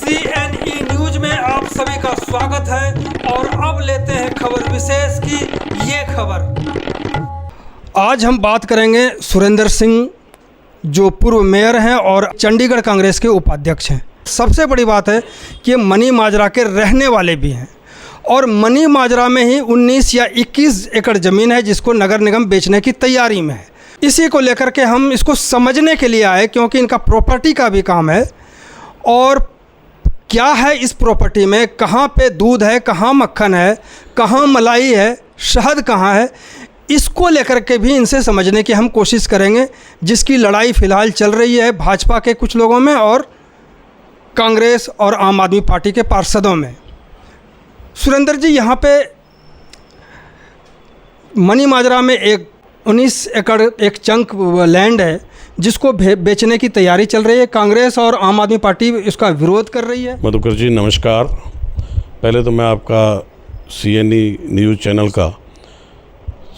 CNE news में आप सभी का स्वागत है और अब लेते हैं खबर विशेष की ये खबर। आज हम बात करेंगे सुरेंद्र सिंह जो पूर्व मेयर हैं और चंडीगढ़ कांग्रेस के उपाध्यक्ष हैं। सबसे बड़ी बात है कि ये मनी माजरा के रहने वाले भी हैं और मनी माजरा में ही 19 या 21 एकड़ ज़मीन है जिसको नगर निगम बेचने की तैयारी में है। इसी को लेकर के हम इसको समझने के लिए आए क्योंकि इनका प्रॉपर्टी का भी काम है और क्या है इस प्रॉपर्टी में, कहाँ पे दूध है, कहाँ मक्खन है, कहाँ मलाई है, शहद कहाँ है, इसको लेकर के भी इनसे समझने की हम कोशिश करेंगे, जिसकी लड़ाई फ़िलहाल चल रही है भाजपा के कुछ लोगों में और कांग्रेस और आम आदमी पार्टी के पार्षदों में। सुरेंद्र जी, यहाँ पे मनी माजरा में एक 19 एकड़ एक चंक लैंड है जिसको बेचने की तैयारी चल रही है। कांग्रेस और आम आदमी पार्टी इसका विरोध कर रही है। मधुकर जी नमस्कार। पहले तो मैं आपका CNE न्यूज़ चैनल का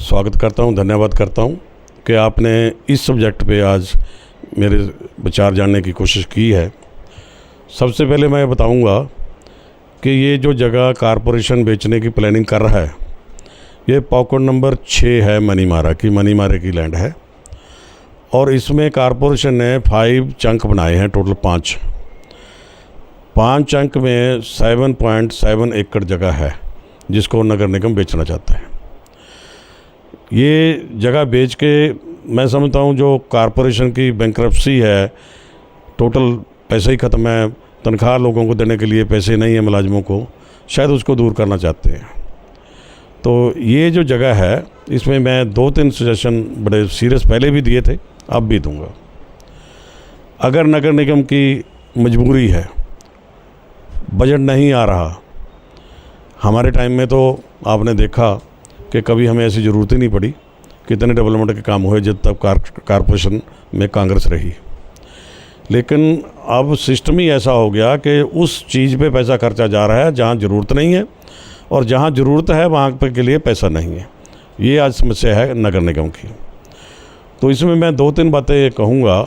स्वागत करता हूं, धन्यवाद करता हूं कि आपने इस सब्जेक्ट पे आज मेरे विचार जानने की कोशिश की है। सबसे पहले मैं बताऊंगा कि ये जो जगह कारपोरेशन बेचने की प्लानिंग कर रहा है, ये पॉकेट नंबर 6 है मनी मारे की लैंड है और इसमें कारपोरेशन ने 5 चंक बनाए हैं, टोटल 5 चंक में 7.7 एकड़ जगह है जिसको नगर निगम बेचना चाहता है। ये जगह बेच के मैं समझता हूँ जो कारपोरेशन की बैंक्रप्सी है, टोटल पैसे ही ख़त्म है, तनख्वाह लोगों को देने के लिए पैसे नहीं है मुलाजिमों को, शायद उसको दूर करना चाहते हैं। तो ये जो जगह है इसमें मैं 2-3 सजेशन बड़े सीरियस पहले भी दिए थे, अब भी दूंगा। अगर नगर निगम की मजबूरी है, बजट नहीं आ रहा, हमारे टाइम में तो आपने देखा कि कभी हमें ऐसी ज़रूरत ही नहीं पड़ी, कितने डेवलपमेंट के काम हुए जब तक कारपोरेशन में कांग्रेस रही। लेकिन अब सिस्टम ही ऐसा हो गया कि उस चीज़ पे पैसा खर्चा जा रहा है जहाँ ज़रूरत नहीं है और जहाँ ज़रूरत है वहाँ पे के लिए पैसा नहीं है। ये आज समस्या है नगर निगम की। तो इसमें मैं 2-3 बातें कहूँगा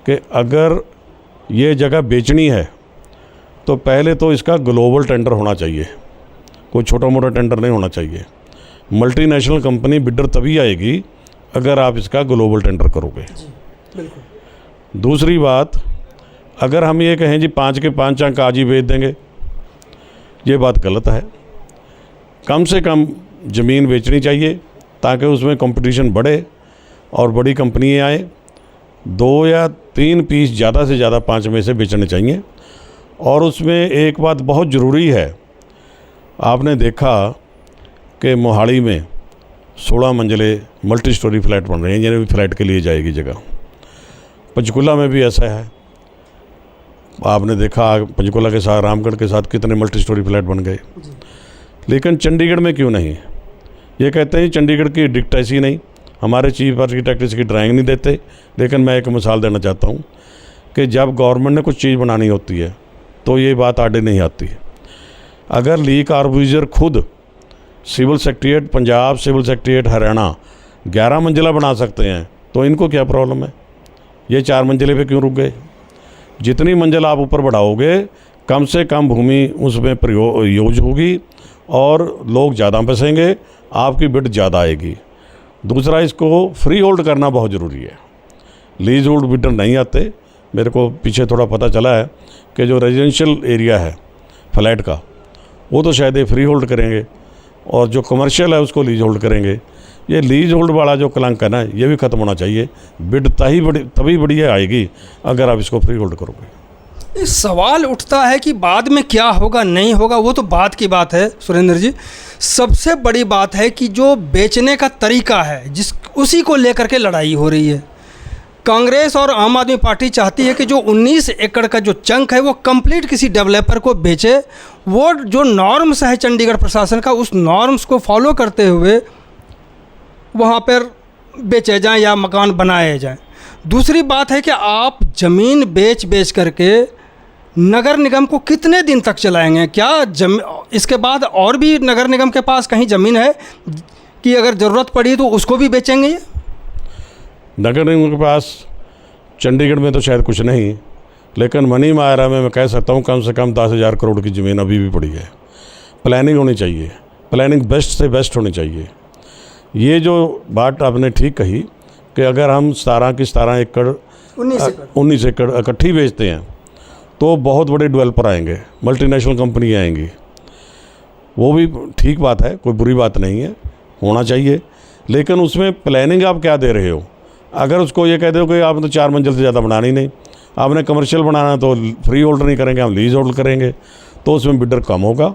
कि अगर ये जगह बेचनी है तो पहले तो इसका ग्लोबल टेंडर होना चाहिए, कोई छोटा मोटा टेंडर नहीं होना चाहिए। मल्टीनेशनल कंपनी बिडर तभी आएगी अगर आप इसका ग्लोबल टेंडर करोगे। बिल्कुल। दूसरी बात, अगर हम ये कहें जी 5 के 5 अंक आज ही बेच देंगे, ये बात गलत है। कम से कम ज़मीन बेचनी चाहिए ताकि उसमें कंपटीशन बढ़े और बड़ी कंपनियाँ आए। 2 या 3 पीस ज़्यादा से ज़्यादा 5 में से बेचने चाहिए। और उसमें एक बात बहुत ज़रूरी है, आपने देखा कि मोहाली में 16 मंजिले मल्टी स्टोरी फ्लैट बन रहे हैं, यानी फ्लैट के लिए जाएगी जगह। पंचकुला में भी ऐसा है, आपने देखा पंचकुला के साथ रामगढ़ के साथ कितने मल्टी स्टोरी फ्लैट बन गए। लेकिन चंडीगढ़ में क्यों नहीं? ये कहते हैं चंडीगढ़ की डिक्ट ऐसी नहीं, हमारे चीफ आर्किटेक्ट इसकी ड्राइंग नहीं देते। लेकिन मैं एक मिसाल देना चाहता हूँ कि जब गवर्नमेंट ने कुछ चीज़ बनानी होती है तो ये बात आड़े नहीं आती। अगर ली कारपोरेटर खुद civil secretariat Punjab, civil secretariat Haryana 11 मंजिला बना सकते हैं तो इनको क्या प्रॉब्लम है? ये 4 मंजिले पे क्यों रुक गए? जितनी मंजिल आप ऊपर बढ़ाओगे कम से कम भूमि उसमें यूज होगी और लोग ज़्यादा बसेंगे, आपकी बिड ज़्यादा आएगी। दूसरा, इसको फ्री होल्ड करना बहुत ज़रूरी है। लीज होल्ड बिडर नहीं आते। मेरे को पीछे थोड़ा पता चला है कि जो रेजिडेंशियल एरिया है फ्लैट का वो तो शायद ये फ्री होल्ड करेंगे और जो कमर्शियल है उसको लीज होल्ड करेंगे। ये लीज होल्ड वाला जो कलंक है ना, ये भी ख़त्म होना चाहिए। बिड तभी बढ़िया आएगी अगर आप इसको फ्री होल्ड करोगे। इस सवाल उठता है कि बाद में क्या होगा नहीं होगा, वो तो बात की बात है सुरेंद्र जी। सबसे बड़ी बात है कि जो बेचने का तरीका है उसी को लेकर के लड़ाई हो रही है। कांग्रेस और आम आदमी पार्टी चाहती है कि जो 19 एकड़ का जो चंक है वो कंप्लीट किसी डेवलपर को बेचे। वो जो नॉर्म्स है चंडीगढ़ प्रशासन का, उस नॉर्म्स को फॉलो करते हुए वहाँ पर बेचे जाएं या मकान बनाए जाएं। दूसरी बात है कि आप ज़मीन बेच करके नगर निगम को कितने दिन तक चलाएंगे? क्या इसके बाद और भी नगर निगम के पास कहीं ज़मीन है कि अगर ज़रूरत पड़ी तो उसको भी बेचेंगे? ये नगर निगम के पास चंडीगढ़ में तो शायद कुछ नहीं, लेकिन मनी माजरा में मैं कह सकता हूँ कम से कम 10,000 करोड़ की ज़मीन अभी भी पड़ी है। प्लानिंग होनी चाहिए, प्लानिंग बेस्ट से बेस्ट होनी चाहिए। ये जो बात आपने ठीक कही कि अगर हम 17 की 17 एकड़ 19 एकड़ इकट्ठी बेचते हैं तो बहुत बड़े डेवलपर आएंगे, मल्टीनेशनल कंपनी आएंगी। वो भी ठीक बात है, कोई बुरी बात नहीं है, होना चाहिए। लेकिन उसमें प्लानिंग आप क्या दे रहे हो? अगर उसको ये कहते हो कि आपने तो 4 मंजिल से ज़्यादा बनानी नहीं, आपने कमर्शियल बनाना तो फ्री होल्ड नहीं करेंगे, हम लीज होल्ड करेंगे, तो उसमें बिडर कम होगा,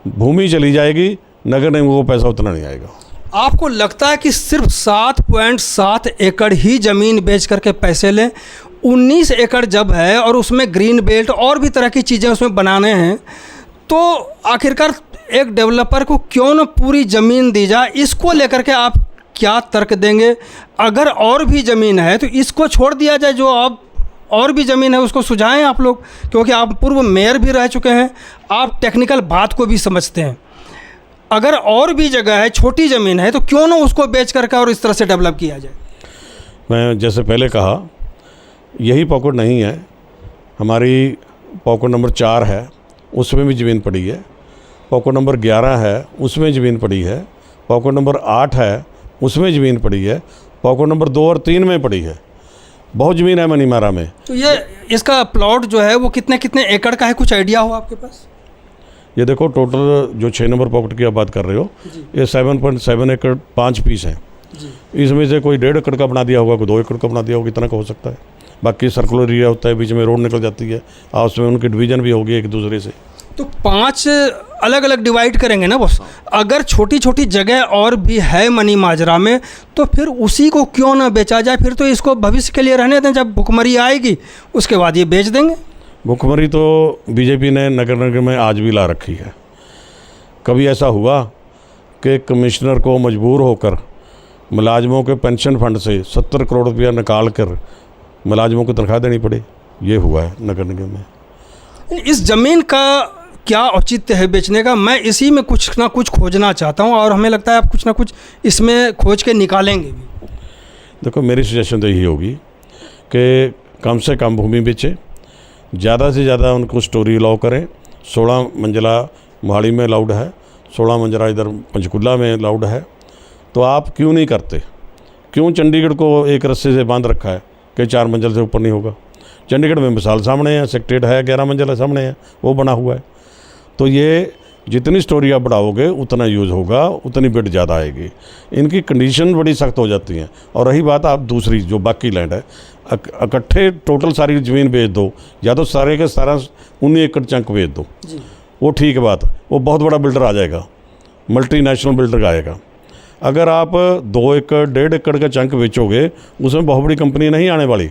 भूमि चली जाएगी, नगर निगम को पैसा उतना नहीं आएगा। आपको लगता है कि सिर्फ 7.7 एकड़ ही ज़मीन बेच करके पैसे लें? 19 एकड़ जब है और उसमें ग्रीन बेल्ट और भी तरह की चीज़ें उसमें बनाने हैं, तो आखिरकार एक डेवलपर को क्यों न पूरी ज़मीन दी जाए? इसको लेकर के आप क्या तर्क देंगे? अगर और भी ज़मीन है तो इसको छोड़ दिया जाए, जो अब और भी ज़मीन है उसको सुझाएं आप लोग, क्योंकि आप पूर्व मेयर भी रह चुके हैं, आप टेक्निकल बात को भी समझते हैं। अगर और भी जगह है, छोटी ज़मीन है, तो क्यों ना उसको बेच करके और इस तरह से डेवलप किया जाए? मैं जैसे पहले कहा, यही पॉकेट नहीं है, हमारी पॉकेट नंबर 4 है, उसमें भी ज़मीन पड़ी है। पॉकेट नंबर 11 है, उसमें ज़मीन पड़ी है। पॉकेट नंबर 8 है, उसमें ज़मीन पड़ी है। पॉकेट नंबर 2 और 3 में पड़ी है। बहुत ज़मीन है मनीमारा में। तो ये इसका प्लॉट जो है वो कितने कितने एकड़ का है, कुछ आइडिया हो आपके पास? ये देखो, टोटल जो 6 नंबर पॉकेट की आप बात कर रहे हो, ये 7.7 एकड़ 5 पीस हैं। इसमें से कोई 1.5 एकड़ का बना दिया होगा, कोई 2 एकड़ का बना दिया होगा, इतना का हो सकता है। बाकी सर्कुलर एरिया होता है, बीच में रोड निकल जाती है, आपस में उनकी डिवीज़न भी होगी एक दूसरे से। तो 5 अलग अलग डिवाइड करेंगे ना बॉस? अगर छोटी छोटी जगह और भी है मनी माजरा में, तो फिर उसी को क्यों ना बेचा जाए? फिर तो इसको भविष्य के लिए रहने दें, जब भुखमरी आएगी उसके बाद ये बेच देंगे। भुखमरी तो बीजेपी ने नगर निगम में आज भी ला रखी है। कभी ऐसा हुआ कि कमिश्नर को मजबूर होकर मुलाजमों के पेंशन फंड से 70 करोड़ रुपया निकाल कर मुलाजमों को तनख्वाह देनी पड़े? ये हुआ है नगर निगम में। इस ज़मीन का क्या औचित्य है बेचने का? मैं इसी में कुछ ना कुछ खोजना चाहता हूँ, और हमें लगता है आप कुछ ना कुछ इसमें खोज के निकालेंगे भी। देखो, मेरी सजेशन तो यही होगी कि कम से कम भूमि बेचें, ज़्यादा से ज़्यादा उनको स्टोरी अलाउ करें। 16 मंजिला मोहाली में अलाउड है, 16 मंजिला इधर पंचकुला में अलाउड है, तो आप क्यों नहीं करते? क्यों चंडीगढ़ को एक रस्से से बांध रखा है कि 4 मंजिल से ऊपर नहीं होगा? चंडीगढ़ में मिसाल सामने है, सेक्रेटेरिएट है 11 मंजिला सामने है, वो बना हुआ है। तो ये जितनी स्टोरी आप बढ़ाओगे उतना यूज़ होगा, उतनी बिड ज़्यादा आएगी। इनकी कंडीशन बड़ी सख्त हो जाती हैं। और रही बात आप दूसरी जो बाकी लैंड है, इकट्ठे टोटल सारी ज़मीन बेच दो, या तो सारे के सारा 19 एकड़ चंक बेच दो, वो ठीक है बात, वो बहुत बड़ा बिल्डर आ जाएगा, मल्टीनेशनल बिल्डर आएगा। अगर आप 2 एकड़ 1.5 एकड़ का चंक बेचोगे, उसमें बहुत बड़ी कंपनी नहीं आने वाली।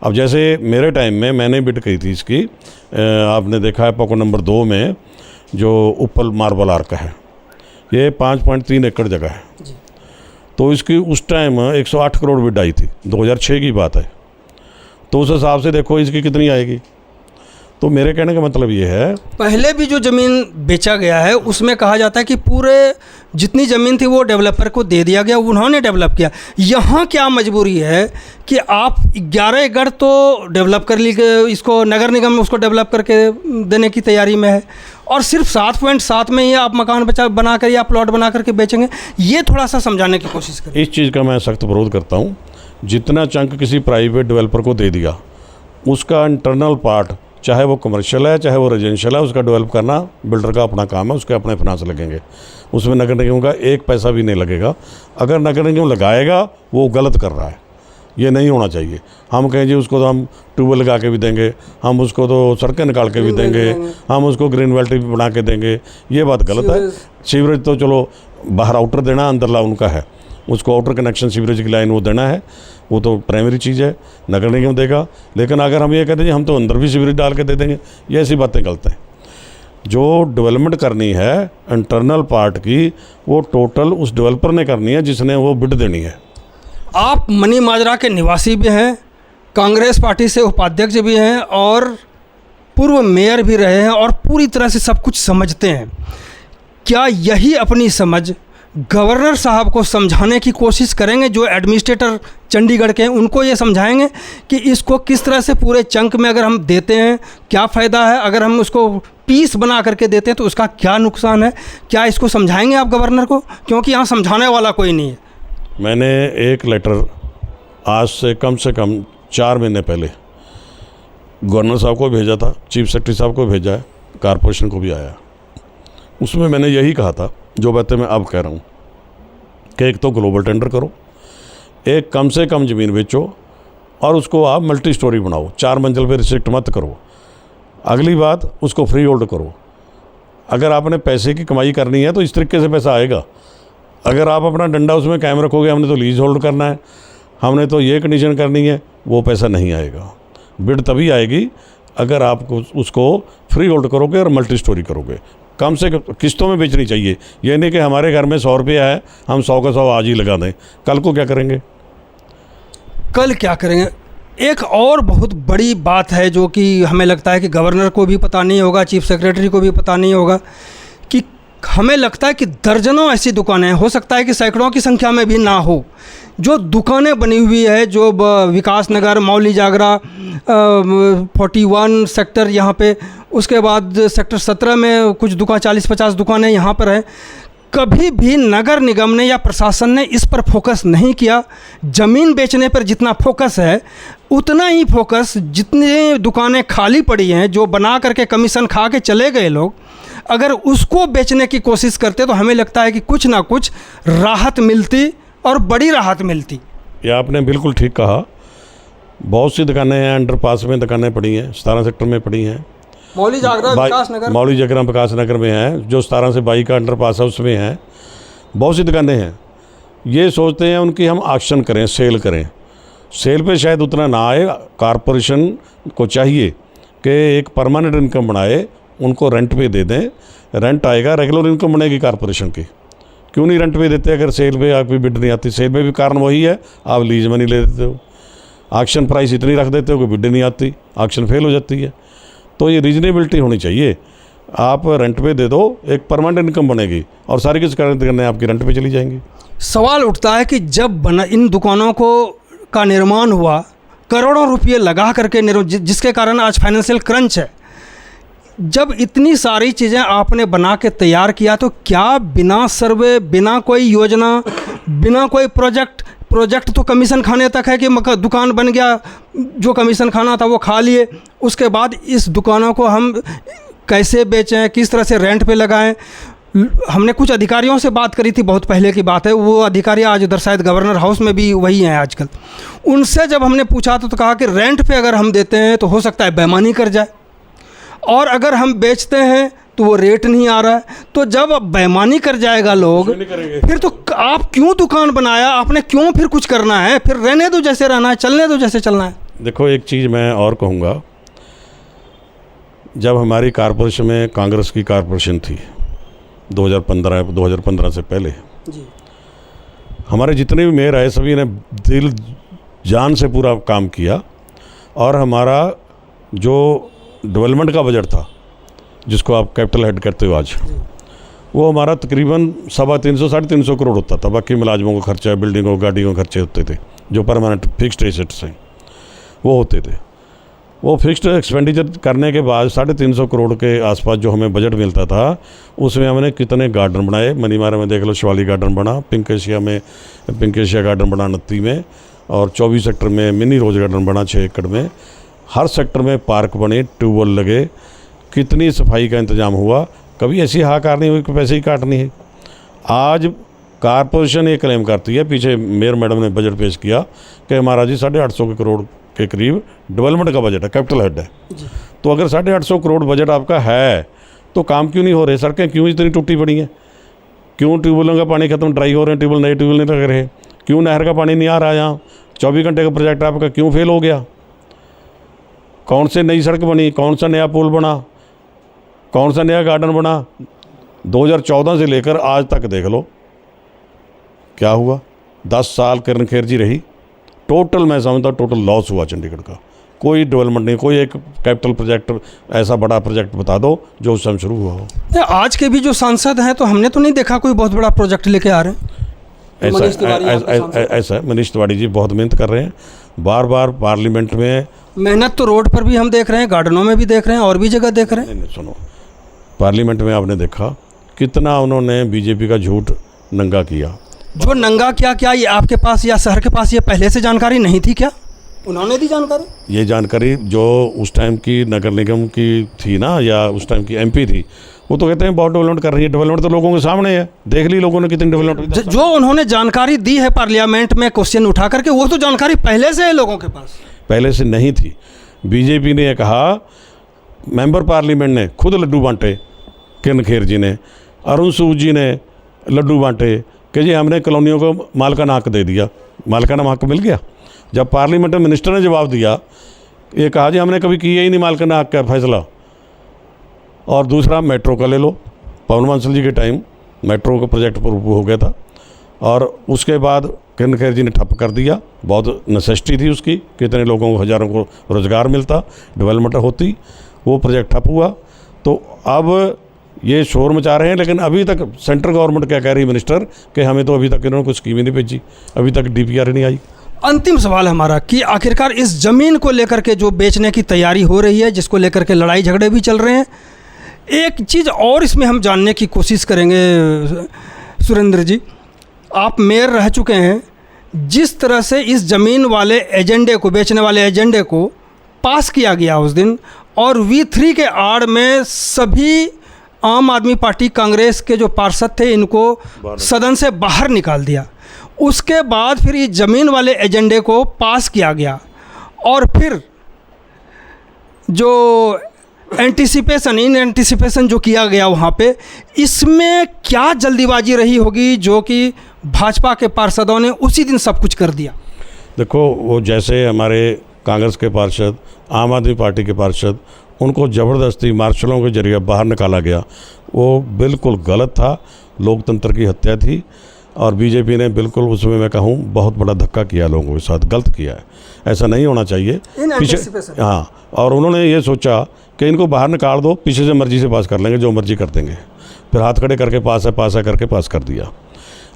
अब जैसे मेरे टाइम में मैंने बिड की थी इसकी, आपने देखा है पॉकेट नंबर 2 में जो उपल मार्बल आर्क है, ये 5.3 एकड़ जगह है। तो इसकी उस टाइम 108 करोड़ बिड आई थी, 2006 की बात है। तो उस हिसाब से देखो इसकी कितनी आएगी। तो मेरे कहने का मतलब ये है, पहले भी जो ज़मीन बेचा गया है उसमें कहा जाता है कि पूरे जितनी ज़मीन थी वो डेवलपर को दे दिया गया, उन्होंने डेवलप किया। यहाँ क्या मजबूरी है कि आप 11 एकड़ तो डेवलप कर ली, इसको नगर निगम में उसको डेवलप करके देने की तैयारी में है, और सिर्फ 7.7 में ही आप मकान बना कर या प्लॉट बना करके बेचेंगे? ये थोड़ा सा समझाने की कोशिश करें। इस चीज़ का मैं सख्त विरोध करता हूँ। जितना चंक किसी प्राइवेट डेवलपर को दे दिया, उसका इंटरनल पार्ट, चाहे वो कमर्शियल है चाहे वो रेजिडेंशियल है, उसका डेवलप करना बिल्डर का अपना काम है, उसके अपने फाइनेंस लगेंगे, उसमें नगर निगम का 1 पैसा भी नहीं लगेगा। अगर नगर निगम लगाएगा वो गलत कर रहा है, ये नहीं होना चाहिए। हम कहें जी उसको तो हम ट्यूबवेल लगा के भी देंगे, हम उसको तो सड़कें निकाल के भी देंगे, हम उसको ग्रीन बेल्ट भी बना के देंगे, ये बात गलत है। सीवरेज तो चलो बाहर आउटर देना, अंदरला उनका है, उसको आउटर कनेक्शन सीवरेज की लाइन वो देना है, वो तो प्राइमरी चीज़ है, नगर निगम देगा। लेकिन अगर हम ये कहते हैं हम तो अंदर भी सीवरेज डाल के दे देंगे, ये ऐसी बातें गलत हैं। जो डेवलपमेंट करनी है इंटरनल पार्ट की, वो टोटल उस डेवलपर ने करनी है जिसने वो बिड देनी है। आप मनी माजरा के निवासी भी हैं, कांग्रेस पार्टी से उपाध्यक्ष भी हैं, और पूर्व मेयर भी रहे हैं, और पूरी तरह से सब कुछ समझते हैं। क्या यही अपनी समझ गवर्नर साहब को समझाने की कोशिश करेंगे, जो एडमिनिस्ट्रेटर चंडीगढ़ के हैं उनको ये समझाएंगे कि इसको किस तरह से पूरे चंक में अगर हम देते हैं क्या फ़ायदा है, अगर हम उसको पीस बना करके देते हैं तो उसका क्या नुकसान है? क्या इसको समझाएंगे आप गवर्नर को? क्योंकि यहाँ समझाने वाला कोई नहीं है। मैंने एक लेटर आज से कम 4 महीने पहले गवर्नर साहब को भेजा था, चीफ सेक्रेटरी साहब को भेजा है, कारपोरेशन को भी आया। उसमें मैंने यही कहा था जो बातें मैं अब कह रहा हूँ कि एक तो ग्लोबल टेंडर करो, एक कम से कम ज़मीन बेचो और उसको आप मल्टी स्टोरी बनाओ, 4 मंजिल पे रिस्ट्रिक्ट मत करो। अगली बात, उसको फ्री होल्ड करो। अगर आपने पैसे की कमाई करनी है तो इस तरीके से पैसा आएगा। अगर आप अपना डंडा उसमें कायम रखोगे, हमने तो लीज होल्ड करना है, हमने तो ये कंडीशन करनी है, वो पैसा नहीं आएगा। बिड तभी आएगी अगर आप उसको फ्री होल्ड करोगे और मल्टी स्टोरी करोगे। कम से कम किस्तों में बेचनी चाहिए। ये नहीं कि हमारे घर में 100 रुपया है, हम 100 का 100 आज ही लगा दें, कल को क्या करेंगे? कल क्या करेंगे? एक और बहुत बड़ी बात है जो कि हमें लगता है कि गवर्नर को भी पता नहीं होगा, चीफ सेक्रेटरी को भी पता नहीं होगा, कि हमें लगता है कि दर्जनों ऐसी दुकानें, हो सकता है कि सैकड़ों की संख्या में भी ना हो, जो दुकानें बनी हुई है, जो विकास नगर, मौली जागरा, 41 सेक्टर यहाँ पे, उसके बाद सेक्टर 17 में कुछ 40-50 दुकानें यहाँ पर हैं। कभी भी नगर निगम ने या प्रशासन ने इस पर फोकस नहीं किया। ज़मीन बेचने पर जितना फोकस है उतना ही फोकस जितनी दुकानें खाली पड़ी हैं, जो बना करके कमीशन खा के चले गए लोग, अगर उसको बेचने की कोशिश करते तो हमें लगता है कि कुछ ना कुछ राहत मिलती और बड़ी राहत मिलती। ये आपने बिल्कुल ठीक कहा। बहुत सी दुकानें हैं, अंडरपास में दुकानें पड़ी हैं, 17 सेक्टर में पड़ी हैं। मौली जागरा, विकास नगर, मौली जागरा विकास नगर में है, जो 17 से 22 का अंडरपास है उसमें है। बहुत सी दुकानें हैं। ये सोचते हैं उनकी हम ऑक्शन करें, सेल करें। सेल पे शायद उतना ना आए। कारपोरेशन को चाहिए कि एक परमानेंट इनकम बनाए, उनको रेंट पे दे दें। रेंट आएगा, रेगुलर इनकम बनेगी कारपोरेशन की। क्यों नहीं रेंट पे देते? अगर सेल पे आपकी बिड नहीं आती, सेल पे भी कारण वही है, आप लीज मनी ले देते हो, ऑक्शन प्राइस इतनी रख देते हो कि बिड नहीं आती, ऑक्शन फेल हो जाती है। तो ये रीजनेबिलिटी होनी चाहिए। आप रेंट पे दे दो, एक परमानेंट इनकम बनेगी और सारी की दुकानें आपकी रेंट पे चली जाएंगी। सवाल उठता है कि जब इन दुकानों का निर्माण हुआ, करोड़ों रुपये लगा करके जिसके कारण आज फाइनेंशियल क्रंच है, जब इतनी सारी चीज़ें आपने बना के तैयार किया तो क्या बिना सर्वे, बिना कोई योजना, बिना कोई प्रोजेक्ट तो कमीशन खाने तक है कि दुकान बन गया, जो कमीशन खाना था वो खा लिए, उसके बाद इस दुकानों को हम कैसे बेचें, किस तरह से रेंट पे लगाएं? हमने कुछ अधिकारियों से बात करी थी, बहुत पहले की बात है, वो अधिकारी आज उधर शायद गवर्नर हाउस में भी वही हैं आजकल। उनसे जब हमने पूछा तो कहा कि रेंट पे अगर हम देते हैं तो हो सकता है बेईमानी कर जाए, और अगर हम बेचते हैं तो वो रेट नहीं आ रहा है। तो जब बेईमानी कर जाएगा लोग, फिर तो आप क्यों दुकान बनाया आपने? क्यों फिर कुछ करना है? फिर रहने दो जैसे रहना है, चलने दो जैसे चलना है। देखो, एक चीज़ मैं और कहूँगा, जब हमारी कारपोरेशन में कांग्रेस की कारपोरेशन थी 2015 से पहले जी, हमारे जितने भी मेयर आए सभी ने दिल जान से पूरा काम किया, और हमारा जो डेवलपमेंट का बजट था, जिसको आप कैपिटल हेड करते हो आज, वो हमारा तकरीबन 350-350 करोड़ होता था। बाकी मुलाजमों का खर्चा, बिल्डिंगों, गाड़ियों के खर्चे होते थे, जो परमानेंट फिक्स्ड एसेट्स हैं वो होते थे। वो फिक्स्ड एक्सपेंडिचर करने के बाद 350 करोड़ के आसपास जो हमें बजट मिलता था, उसमें हमने कितने गार्डन बनाए। मनीमारा में देख लो, शिवाली गार्डन बना, पिंक एशिया गार्डन बना 29 में, और 24 सेक्टर में मिनी रोज गार्डन बना 6 एकड़ में। हर सेक्टर में पार्क बने, ट्यूबवेल लगे, कितनी सफाई का इंतजाम हुआ। कभी ऐसी हाहाकार नहीं हुई कि पैसे ही काटनी है। आज कारपोरेशन ये क्लेम करती है, पीछे मेयर मैडम ने बजट पेश किया कि हमारा जी 850 करोड़ के करीब डेवलपमेंट का बजट है, कैपिटल हेड है। तो अगर 850 करोड़ बजट आपका है तो काम क्यों नहीं हो रहे? सड़कें क्यों इतनी टूटी पड़ी हैं? क्यों ट्यूबवेलों का पानी खत्म, ड्राई हो रहे हैं, ट्यूबवेल नए ट्यूबवेल नहीं लग रहे? क्यों नहर का पानी नहीं आ रहा? यहाँ 24 घंटे का प्रोजेक्ट आपका क्यों फेल हो गया? कौन से नई सड़क बनी, कौन सा नया पुल बना, कौन सा नया गार्डन बना? 2014 से लेकर आज तक देख लो क्या हुआ। 10 साल किरण खेर जी रही। टोटल मैं समझता हूँ टोटल लॉस हुआ चंडीगढ़ का। कोई डेवलपमेंट नहीं। कोई एक कैपिटल प्रोजेक्ट ऐसा बड़ा प्रोजेक्ट बता दो जो उस समय शुरू हुआ हो। आज के भी जो सांसद हैं तो हमने तो नहीं देखा कोई बहुत बड़ा प्रोजेक्ट लेके आ रहे हैं। ऐसा है, मनीष तिवारी जी बहुत मेहनत कर रहे हैं, बार बार पार्लियामेंट में। मेहनत तो रोड पर भी हम देख रहे हैं, गार्डनों में भी देख रहे हैं, और भी जगह देख रहे हैं। नहीं, सुनो, पार्लियामेंट में आपने देखा कितना उन्होंने बीजेपी का झूठ नंगा किया। जो नंगा क्या ये आपके पास या शहर के पास ये पहले से जानकारी नहीं थी क्या? उन्होंने दी जानकारी? ये जानकारी जो उस टाइम की नगर निगम की थी ना, या उस टाइम की एमपी थी, वो तो कहते हैं बहुत डेवलपमेंट कर रही है। डेवलपमेंट तो लोगों के सामने है, देख ली लोगों ने कितनी डेवलपमेंट। जो उन्होंने जानकारी दी है पार्लियामेंट में क्वेश्चन उठा करके, वो तो जानकारी पहले से है लोगों के पास। पहले से नहीं थी। बीजेपी ने कहा, मेंबर पार्लियामेंट ने खुद लड्डू बांटे, किरण खेर जी ने, अरुण सूद जी ने लड्डू बांटे कि जी हमने कॉलोनियों को मालिकाना हक दे दिया। मालिकाना हक मिल गया। जब पार्लियामेंट में मिनिस्टर ने जवाब दिया, ये कहा जी हमने कभी किया ही नहीं मालिकाना हक का फैसला। और दूसरा मेट्रो का ले लो, पवन बंसल जी के टाइम मेट्रो का प्रोजेक्ट हो गया था, और उसके बाद किरण खेर जी ने ठप कर दिया। बहुत नेसेसिटी थी उसकी, कितने लोगों को, हज़ारों को रोज़गार मिलता, डेवलपमेंट होती, वो प्रोजेक्ट ठप हुआ। तो अब ये शोर मचा रहे हैं, लेकिन अभी तक सेंट्रल गवर्नमेंट क्या कह रही है मिनिस्टर कि हमें तो अभी तक इन्होंने कोई स्कीम ही नहीं भेजी, अभी तक DPR नहीं आई। अंतिम सवाल हमारा कि आखिरकार इस ज़मीन को लेकर के जो बेचने की तैयारी हो रही है, जिसको लेकर के लड़ाई झगड़े भी चल रहे हैं, एक चीज़ और इसमें हम जानने की कोशिश करेंगे। सुरेंद्र जी, आप मेयर रह चुके हैं, जिस तरह से इस ज़मीन वाले एजेंडे को, बेचने वाले एजेंडे को पास किया गया उस दिन, और V3 के आड़ में सभी आम आदमी पार्टी कांग्रेस के जो पार्षद थे इनको सदन से बाहर निकाल दिया। उसके बाद फिर इस ज़मीन वाले एजेंडे को पास किया गया, और फिर जो इन एंटिसिपेशन जो किया गया वहाँ पे, इसमें क्या जल्दीबाजी रही होगी जो कि भाजपा के पार्षदों ने उसी दिन सब कुछ कर दिया? देखो, वो जैसे हमारे कांग्रेस के पार्षद, आम आदमी पार्टी के पार्षद, उनको ज़बरदस्ती मार्शलों के जरिए बाहर निकाला गया, वो बिल्कुल गलत था, लोकतंत्र की हत्या थी। और बीजेपी ने बिल्कुल उसमें, मैं कहूँ, बहुत बड़ा धक्का किया लोगों के साथ, गलत किया है, ऐसा नहीं होना चाहिए। पीछे हाँ, और उन्होंने ये सोचा कि इनको बाहर निकाल दो, पीछे से मर्जी से पास कर लेंगे, जो मर्जी कर देंगे, फिर हाथ खड़े करके पास है करके पास कर दिया।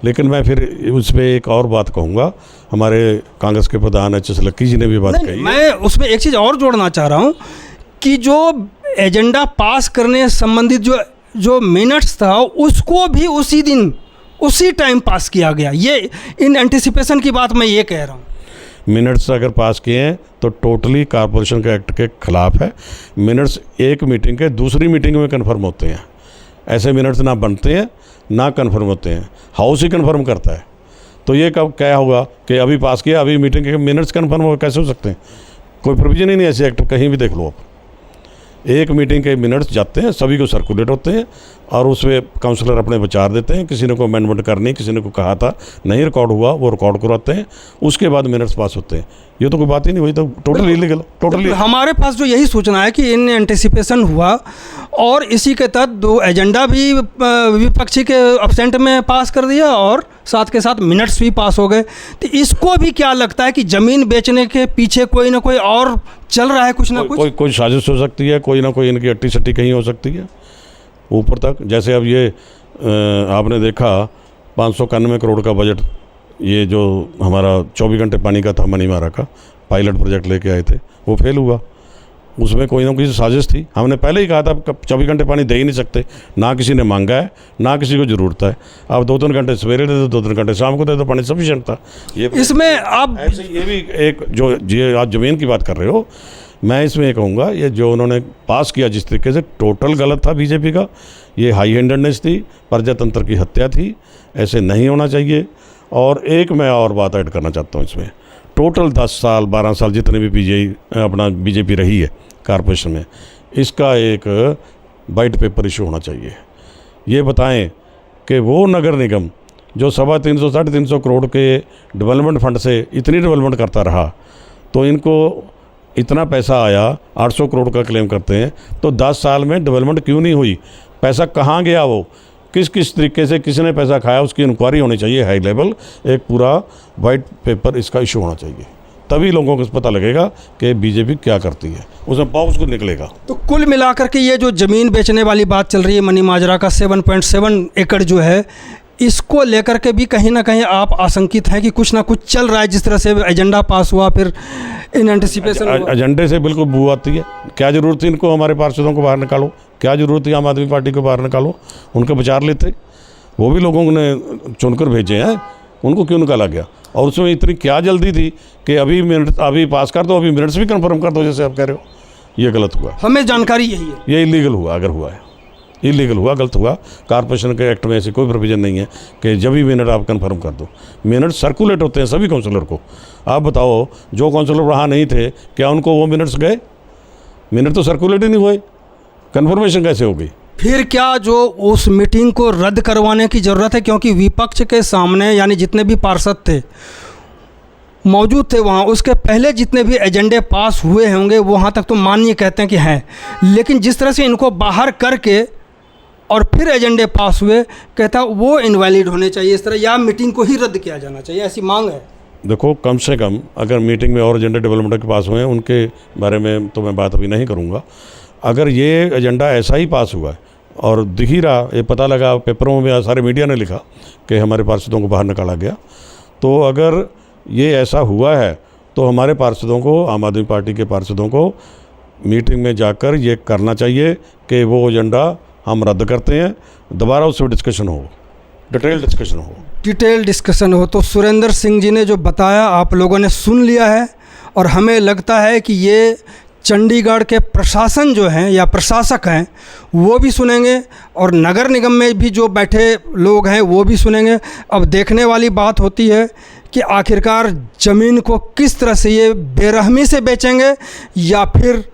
लेकिन मैं फिर उसमें एक और बात कहूँगा, हमारे कांग्रेस के प्रधान HS लक्की जी ने भी बात कही। मैं उसमें एक चीज़ और जोड़ना चाह रहा हूँ कि जो एजेंडा पास करने संबंधित जो मिनट्स था, उसको भी उसी दिन उसी टाइम पास किया गया। ये इन एंटिसिपेशन की बात मैं ये कह रहा हूँ। मिनट्स अगर पास किए हैं तो टोटली कॉर्पोरेशन के एक्ट के खिलाफ है। मिनट्स एक मीटिंग के दूसरी मीटिंग में कन्फर्म होते हैं, ऐसे मिनट्स ना बनते हैं ना कन्फर्म होते हैं, हाउस ही कन्फर्म करता है। तो ये कब क्या होगा कि अभी पास किया, अभी मीटिंग के मिनट्स कन्फर्म हो, कैसे हो सकते हैं? कोई प्रोविजन ही नहीं ऐसे एक्ट, कहीं भी देख लो आप। एक मीटिंग के मिनट्स जाते हैं, सभी को सर्कुलेट होते हैं, और उसमें काउंसलर अपने विचार देते हैं। किसी ने को अमेंडमेंट करनी, किसी ने को कहा था नहीं रिकॉर्ड हुआ, वो रिकॉर्ड करवाते हैं, उसके बाद मिनट्स पास होते हैं। ये तो कोई बात ही नहीं हुई, तो टोटल इलीगल, टोटली। हमारे पास जो यही सूचना है कि इन एंटिसिपेशन हुआ, और इसी के तहत दो एजेंडा भी विपक्षी के अब्सेंट में पास कर दिया, और साथ के साथ मिनट्स भी पास हो गए। तो इसको भी क्या लगता है कि ज़मीन बेचने के पीछे कोई ना कोई और चल रहा है, कुछ ना कुछ? कोई साजिश हो सकती है, कोई ना कोई इनकी अट्टी सट्टी कहीं हो सकती है ऊपर तक। जैसे अब ये आपने देखा 591 करोड़ का बजट, ये जो हमारा 24 घंटे पानी का था, मनीमारा का पायलट प्रोजेक्ट लेके आए थे, वो फेल हुआ। उसमें कोई ना कोई साजिश थी। हमने पहले ही कहा था 24 घंटे पानी दे ही नहीं सकते, ना किसी ने मांगा है, ना किसी को ज़रूरत है। अब 2-3 घंटे सवेरे दे दो, 2-3 घंटे शाम को दे दो, पानी सफिशिएंट था। ये इसमें अब ऐसे ये भी एक जो ये आज ज़मीन की बात कर रहे हो, मैं इसमें ये कहूँगा, ये जो उन्होंने पास किया जिस तरीके से, टोटल गलत था बीजेपी का। ये हाई हैंडेडनेस थी, प्रजातंत्र की हत्या थी, ऐसे नहीं होना चाहिए। और एक मैं और बात ऐड करना चाहता हूँ इसमें, टोटल 10 साल 12 साल जितने भी बीजेपी रही है कॉरपोरेशन में, इसका एक वाइट पेपर इशू होना चाहिए। ये बताएं कि वो नगर निगम जो 350 साढ़े 300 करोड़ के डेवलपमेंट फंड से इतनी डेवलपमेंट करता रहा, तो इनको इतना पैसा आया, 800 करोड़ का क्लेम करते हैं, तो 10 साल में डेवलपमेंट क्यों नहीं हुई? पैसा कहाँ गया? वो किस तरीके से किसने पैसा खाया, उसकी इंक्वायरी होनी चाहिए हाई लेवल। एक पूरा वाइट पेपर इसका इशू होना चाहिए, तभी लोगों को पता लगेगा कि बीजेपी क्या करती है, उसमें पाउच कुछ निकलेगा। तो कुल मिलाकर के ये जो ज़मीन बेचने वाली बात चल रही है मनी माजरा का 7.7 एकड़ जो है, इसको लेकर के भी कहीं ना कहीं आप आशंकित हैं कि कुछ ना कुछ चल रहा है। जिस तरह से एजेंडा पास हुआ, फिर इन एंटिसिपेशन हुआ। एजेंडे से बिल्कुल बू आती है। क्या ज़रूरत थी इनको हमारे पार्षदों को बाहर निकालो, क्या ज़रूरत थी आम आदमी पार्टी को बाहर निकालो, उनके विचार लेते। वो भी लोगों ने चुनकर भेजे हैं, उनको क्यों निकाला गया? और उसमें इतनी क्या जल्दी थी कि अभी पास कर दो, अभी मिनट्स भी कंफर्म कर दो, जैसे आप कह रहे हो। ये गलत हुआ, हमें जानकारी यही है। ये इलीगल हुआ, अगर हुआ है इलीगल हुआ, गलत हुआ। कॉर्पोरेशन के एक्ट में ऐसी कोई प्रोविजन नहीं है कि जब भी मिनट आप कंफर्म कर दो। मिनट सर्कुलेट होते हैं सभी काउंसलर को। आप बताओ, जो काउंसलर वहाँ नहीं थे, क्या उनको वो मिनट्स गए? मिनट तो सर्कुलेट ही नहीं हुए, कन्फर्मेशन कैसे होगी? फिर क्या जो उस मीटिंग को रद्द करवाने की ज़रूरत है? क्योंकि विपक्ष के सामने यानी जितने भी पार्षद थे मौजूद थे वहाँ, उसके पहले जितने भी एजेंडे पास हुए होंगे वहाँ तक तो माननीय कहते हैं कि हैं, लेकिन जिस तरह से इनको बाहर करके और फिर एजेंडे पास हुए, कहता वो इनवैलिड होने चाहिए इस तरह, या मीटिंग को ही रद्द किया जाना चाहिए, ऐसी मांग है। देखो, कम से कम अगर मीटिंग में और एजेंडे डेवलपमेंट के पास हुए हैं, उनके बारे में तो मैं बात अभी नहीं करूँगा। अगर ये एजेंडा ऐसा ही पास हुआ है और दिख ही रहा, ये पता लगा, पेपरों में सारे मीडिया ने लिखा कि हमारे पार्षदों को बाहर निकाला गया, तो अगर ये ऐसा हुआ है तो हमारे पार्षदों को, आम आदमी पार्टी के पार्षदों को मीटिंग में जाकर ये करना चाहिए कि वो एजेंडा हम रद्द करते हैं, दोबारा उस पर डिस्कशन हो, डिटेल डिस्कशन हो। तो सुरेंद्र सिंह जी ने जो बताया आप लोगों ने सुन लिया है, और हमें लगता है कि ये चंडीगढ़ के प्रशासन जो हैं या प्रशासक हैं वो भी सुनेंगे, और नगर निगम में भी जो बैठे लोग हैं वो भी सुनेंगे। अब देखने वाली बात होती है कि आखिरकार ज़मीन को किस तरह से ये बेरहमी से बेचेंगे या फिर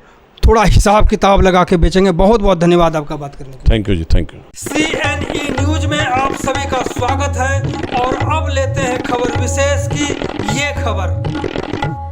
थोड़ा हिसाब किताब लगा के बेचेंगे। बहुत बहुत धन्यवाद आपका बात करने के लिए। थैंक यू जी, थैंक यू। CNE न्यूज़ में आप सभी का स्वागत है, और अब लेते हैं खबर विशेष की ये खबर।